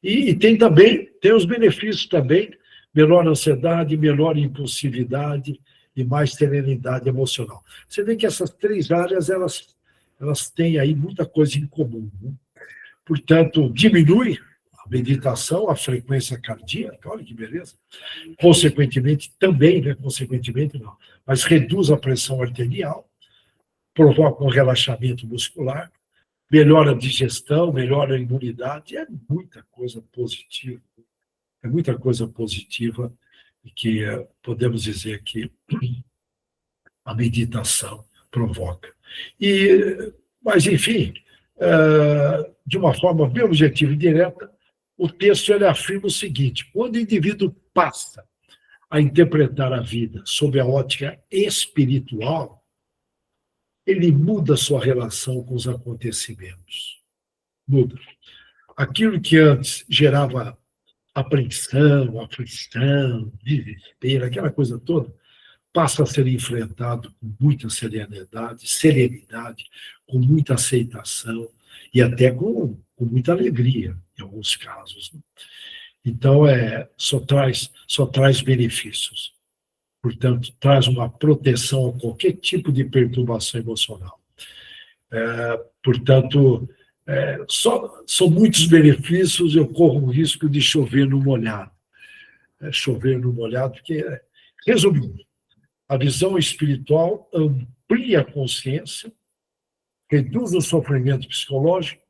Speaker 2: E tem os benefícios também, menor ansiedade, menor impulsividade e mais serenidade emocional. Você vê que essas 3 áreas, elas têm aí muita coisa em comum. Né? Portanto, diminui a meditação, a frequência cardíaca, olha que beleza. Consequentemente, também, né? Consequentemente não, mas reduz a pressão arterial, provoca um relaxamento muscular, melhora a digestão, melhora a imunidade, é muita coisa positiva. É muita coisa positiva que podemos dizer que a meditação provoca. Mas, enfim, de uma forma bem objetiva e direta, o texto ele afirma o seguinte: quando o indivíduo passa a interpretar a vida sob a ótica espiritual, ele muda sua relação com os acontecimentos. Muda. Aquilo que antes gerava apreensão, aflição, desespero, aquela coisa toda, passa a ser enfrentado com muita serenidade, com muita aceitação e até com muita alegria, em alguns casos. Então, só traz benefícios. Portanto, traz uma proteção a qualquer tipo de perturbação emocional. Portanto, são muitos benefícios, eu corro o risco de chover no molhado. Chover no molhado, porque, resumindo, a visão espiritual amplia a consciência, reduz o sofrimento psicológico,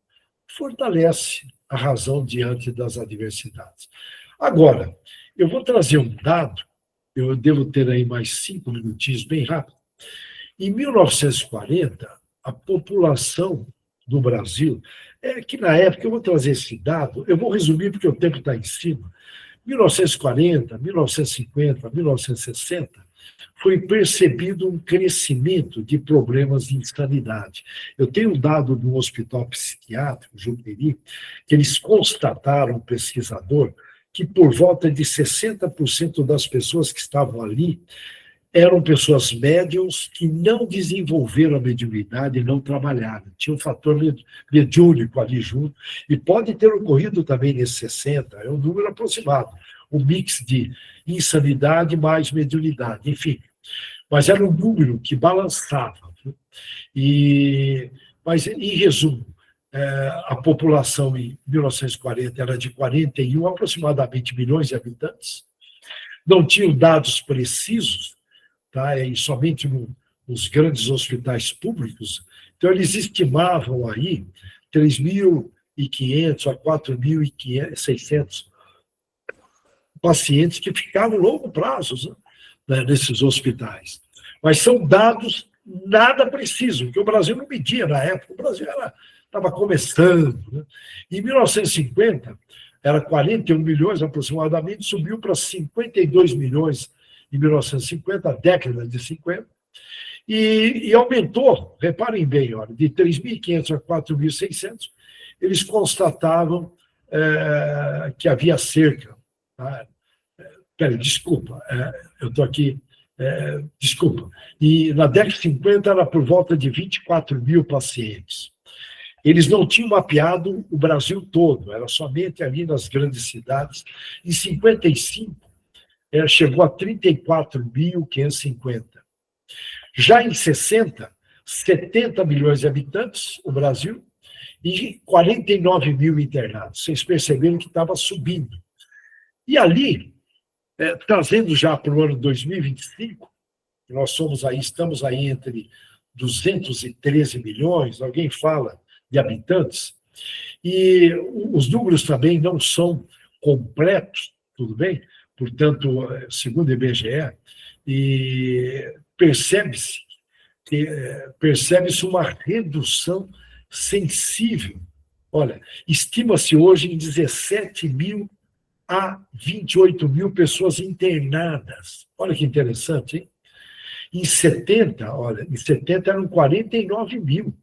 Speaker 2: fortalece a razão diante das adversidades. Agora, eu vou trazer um dado, eu devo ter aí mais 5 minutinhos, bem rápido. Em 1940, a população do Brasil, que na época, eu vou trazer esse dado, eu vou resumir porque o tempo está em cima, 1940, 1950, 1960, foi percebido um crescimento de problemas de insanidade. Eu tenho um dado de um hospital psiquiátrico, Juperi, que eles constataram, um pesquisador, que por volta de 60% das pessoas que estavam ali eram pessoas médiums que não desenvolveram a mediunidade e não trabalharam. Tinha um fator mediúnico ali junto, e pode ter ocorrido também nesses 60, é um número aproximado, um mix de insanidade mais mediunidade, enfim. Mas era um número que balançava. Mas, em resumo, a população em 1940 era de 41, aproximadamente milhões de habitantes, não tinham dados precisos, tá? E somente nos grandes hospitais públicos. Então, eles estimavam aí 3.500 a 4.600 pacientes que ficavam longo prazo, né, nesses hospitais. Mas são dados nada precisos, porque o Brasil não media na época, o Brasil estava começando. Né? Em 1950, era 41 milhões aproximadamente, subiu para 52 milhões em 1950, a década de 50, e aumentou, reparem bem, olha, de 3.500 a 4.600, eles constatavam que havia cerca. Peraí, desculpa, eu estou aqui. Desculpa. E na década de 50 era por volta de 24 mil pacientes. Eles não tinham mapeado o Brasil todo, era somente ali nas grandes cidades. Em 55, chegou a 34.550. Já em 60, 70 milhões de habitantes, o Brasil, e 49 mil internados. Vocês perceberam que estava subindo. E ali, trazendo já para o ano 2025, nós estamos aí entre 213 milhões, alguém fala de habitantes, e os números também não são completos, tudo bem? Portanto, segundo o IBGE, e percebe-se uma redução sensível. Olha, estima-se hoje em 17 mil a 28 mil pessoas internadas. Olha que interessante, hein? Em 70 eram 49 mil.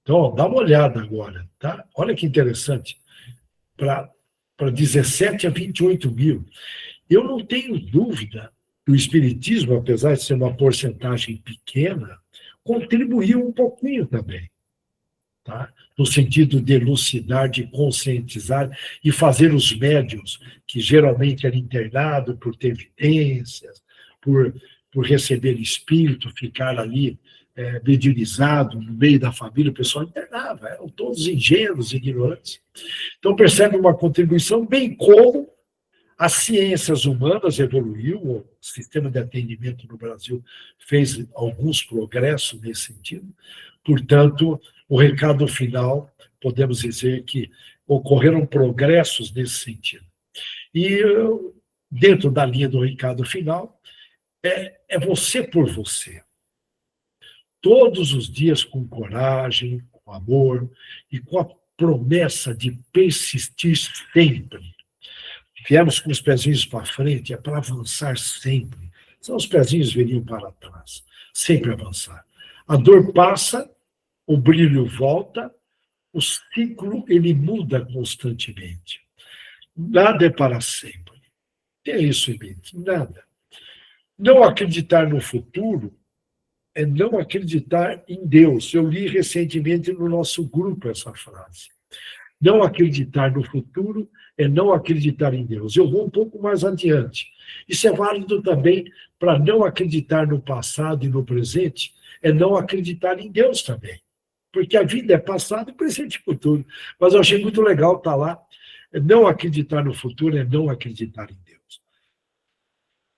Speaker 2: Então, ó, dá uma olhada agora, tá? Olha que interessante. Para 17 a 28 mil. Eu não tenho dúvida que o Espiritismo, apesar de ser uma porcentagem pequena, contribuiu um pouquinho também. Tá? No sentido de elucidar, de conscientizar e fazer os médiuns, que geralmente eram internados por ter evidências, por receber espírito, ficar ali mediunizado no meio da família, o pessoal internava, eram todos ingênuos, ignorantes. Então percebe uma contribuição, bem como as ciências humanas evoluiu, o sistema de atendimento no Brasil fez alguns progressos nesse sentido, portanto, o recado final, podemos dizer que ocorreram progressos nesse sentido. E dentro da linha do recado final, é você por você. Todos os dias com coragem, com amor e com a promessa de persistir sempre. Viemos com os pezinhos para frente, é para avançar sempre. Senão os pezinhos viriam para trás. Sempre avançar. A dor passa, o brilho volta, o ciclo ele muda constantemente. Nada é para sempre. Tem isso em mente, nada. Não acreditar no futuro é não acreditar em Deus. Eu li recentemente no nosso grupo essa frase. Não acreditar no futuro é não acreditar em Deus. Eu vou um pouco mais adiante. Isso é válido também para não acreditar no passado e no presente, é não acreditar em Deus também. Porque a vida é passado, presente e futuro. Mas eu achei muito legal estar lá. Não acreditar no futuro é não acreditar em Deus.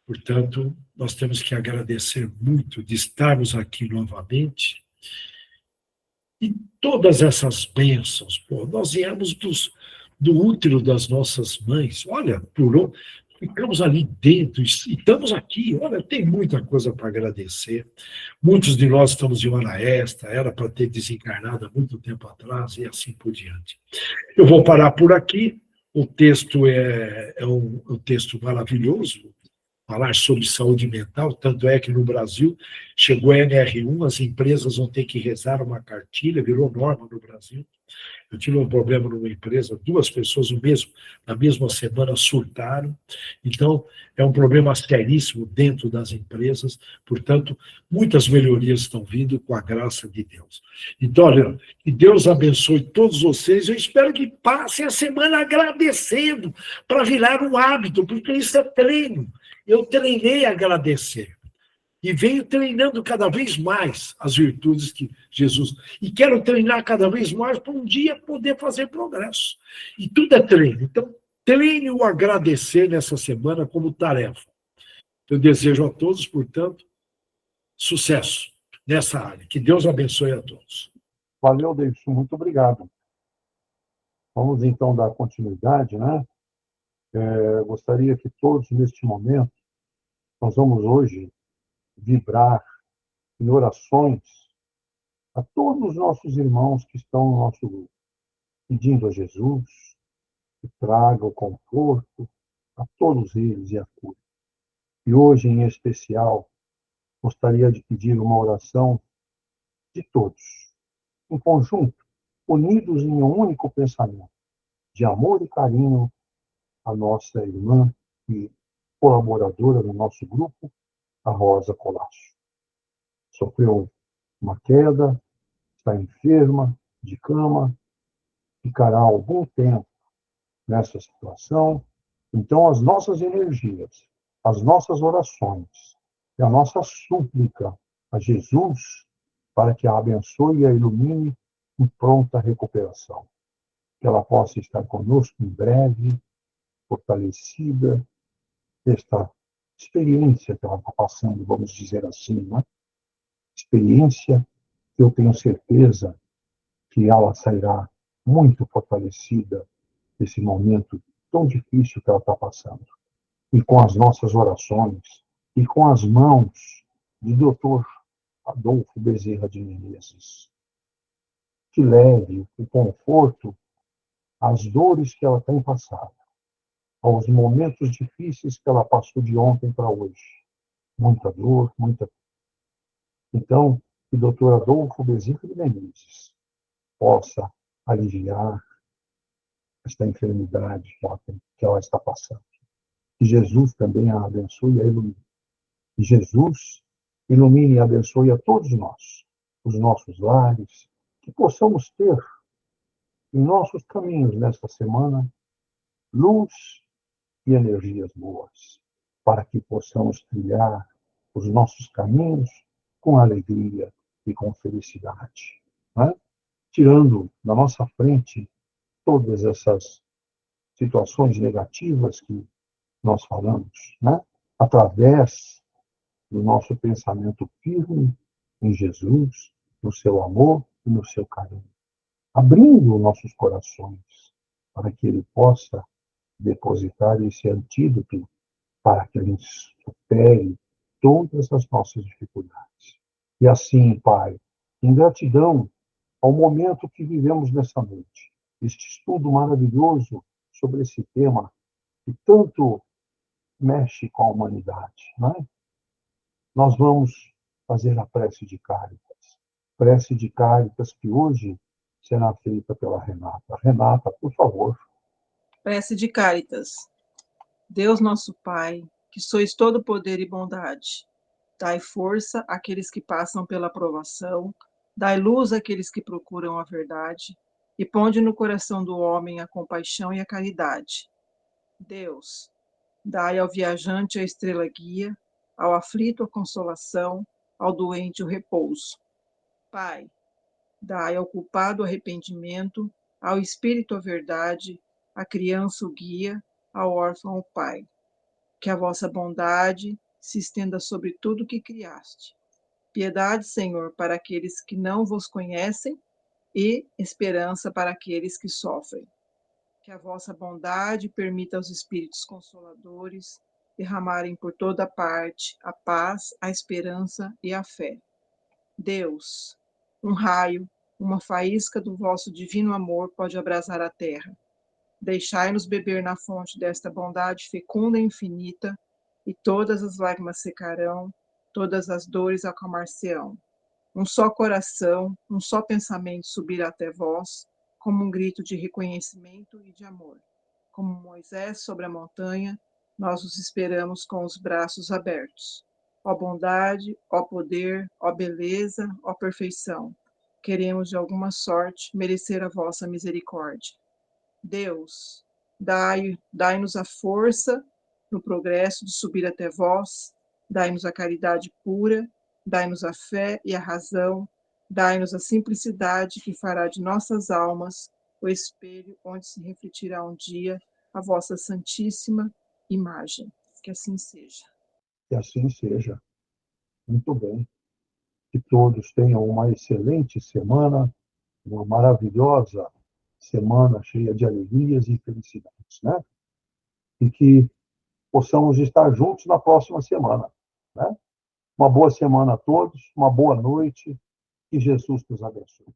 Speaker 2: Portanto, nós temos que agradecer muito de estarmos aqui novamente. E todas essas bênçãos, nós viemos do útero das nossas mães. Olha, ficamos ali dentro e estamos aqui. Olha, tem muita coisa para agradecer. Muitos de nós estamos de hora extra, era para ter desencarnado há muito tempo atrás e assim por diante. Eu vou parar por aqui. O texto é um texto maravilhoso, falar sobre saúde mental, tanto é que no Brasil chegou a NR1, as empresas vão ter que rezar uma cartilha, virou norma no Brasil. Eu tive um problema numa empresa, 2 pessoas na mesma semana surtaram. Então, é um problema seríssimo dentro das empresas. Portanto, muitas melhorias estão vindo com a graça de Deus. Então, olha, que Deus abençoe todos vocês. Eu espero que passem a semana agradecendo para virar um hábito, porque isso é treino. Eu treinei a agradecer. E venho treinando cada vez mais as virtudes que Jesus... E quero treinar cada vez mais para um dia poder fazer progresso. E tudo é treino. Então, treine o agradecer nessa semana como tarefa. Eu desejo a todos, portanto, sucesso nessa área. Que Deus abençoe a todos.
Speaker 1: Valeu, Davidson, muito obrigado. Vamos então dar continuidade, né? Eu gostaria que todos, neste momento, nós vamos hoje vibrar em orações a todos os nossos irmãos que estão no nosso grupo, pedindo a Jesus que traga o conforto a todos eles e a cura. E hoje, em especial, gostaria de pedir uma oração de todos, em conjunto, unidos em um único pensamento, de amor e carinho à nossa irmã e colaboradora do nosso grupo, a Rosa Colasso. Sofreu uma queda, está enferma, de cama, ficará algum tempo nessa situação. Então, as nossas energias, as nossas orações e a nossa súplica a Jesus para que a abençoe e a ilumine em pronta recuperação. Que ela possa estar conosco em breve, fortalecida, esta experiência que ela está passando, vamos dizer assim, né? Experiência que eu tenho certeza que ela sairá muito fortalecida desse momento tão difícil que ela está passando. E com as nossas orações, e com as mãos de Dr. Adolfo Bezerra de Menezes, que leve o conforto às dores que ela tem passado, aos momentos difíceis que ela passou de ontem para hoje. Muita dor, muita. Então, que o Dr. Adolfo Bezerra de Menezes possa aliviar esta enfermidade que ela está passando. Que Jesus também a abençoe e a ilumine. Que Jesus ilumine e abençoe a todos nós, os nossos lares, que possamos ter em nossos caminhos nesta semana luz e energias boas, para que possamos trilhar os nossos caminhos com alegria e com felicidade, né? Tirando da nossa frente todas essas situações negativas que nós falamos, né? Através do nosso pensamento firme em Jesus, no seu amor e no seu carinho, abrindo nossos corações para que Ele possa depositar esse antídoto para que a gente supere todas as nossas dificuldades. E assim, Pai, em gratidão ao momento que vivemos nessa noite, este estudo maravilhoso sobre esse tema que tanto mexe com a humanidade, não é? Nós vamos fazer a prece de Cáritas. Prece de Cáritas que hoje será feita pela Renata. Renata, por favor.
Speaker 3: Prece de Cáritas. Deus nosso Pai, que sois todo poder e bondade, dai força àqueles que passam pela provação, dai luz àqueles que procuram a verdade, e ponde no coração do homem a compaixão e a caridade. Deus, dai ao viajante a estrela guia, ao aflito a consolação, ao doente o repouso. Pai, dai ao culpado o arrependimento, ao espírito a verdade, à criança o guia, ao órfão o pai. Que a vossa bondade se estenda sobre tudo o que criaste. Piedade, Senhor, para aqueles que não vos conhecem e esperança para aqueles que sofrem. Que a vossa bondade permita aos espíritos consoladores derramarem por toda parte a paz, a esperança e a fé. Deus, um raio, uma faísca do vosso divino amor pode abrasar a terra. Deixai-nos beber na fonte desta bondade fecunda e infinita, e todas as lágrimas secarão, todas as dores acalmar-se-ão. Um só coração, um só pensamento subirá até vós, como um grito de reconhecimento e de amor. Como Moisés sobre a montanha, nós os esperamos com os braços abertos. Ó bondade, ó poder, ó beleza, ó perfeição, queremos de alguma sorte merecer a vossa misericórdia. Deus, dai-nos a força no progresso de subir até vós, dai-nos a caridade pura, dai-nos a fé e a razão, dai-nos a simplicidade que fará de nossas almas o espelho onde se refletirá um dia a vossa santíssima imagem. Que assim seja.
Speaker 1: Que assim seja. Muito bem. Que todos tenham uma excelente semana, uma maravilhosa semana cheia de alegrias e felicidades, né? E que possamos estar juntos na próxima semana, né? Uma boa semana a todos, uma boa noite, que Jesus nos abençoe.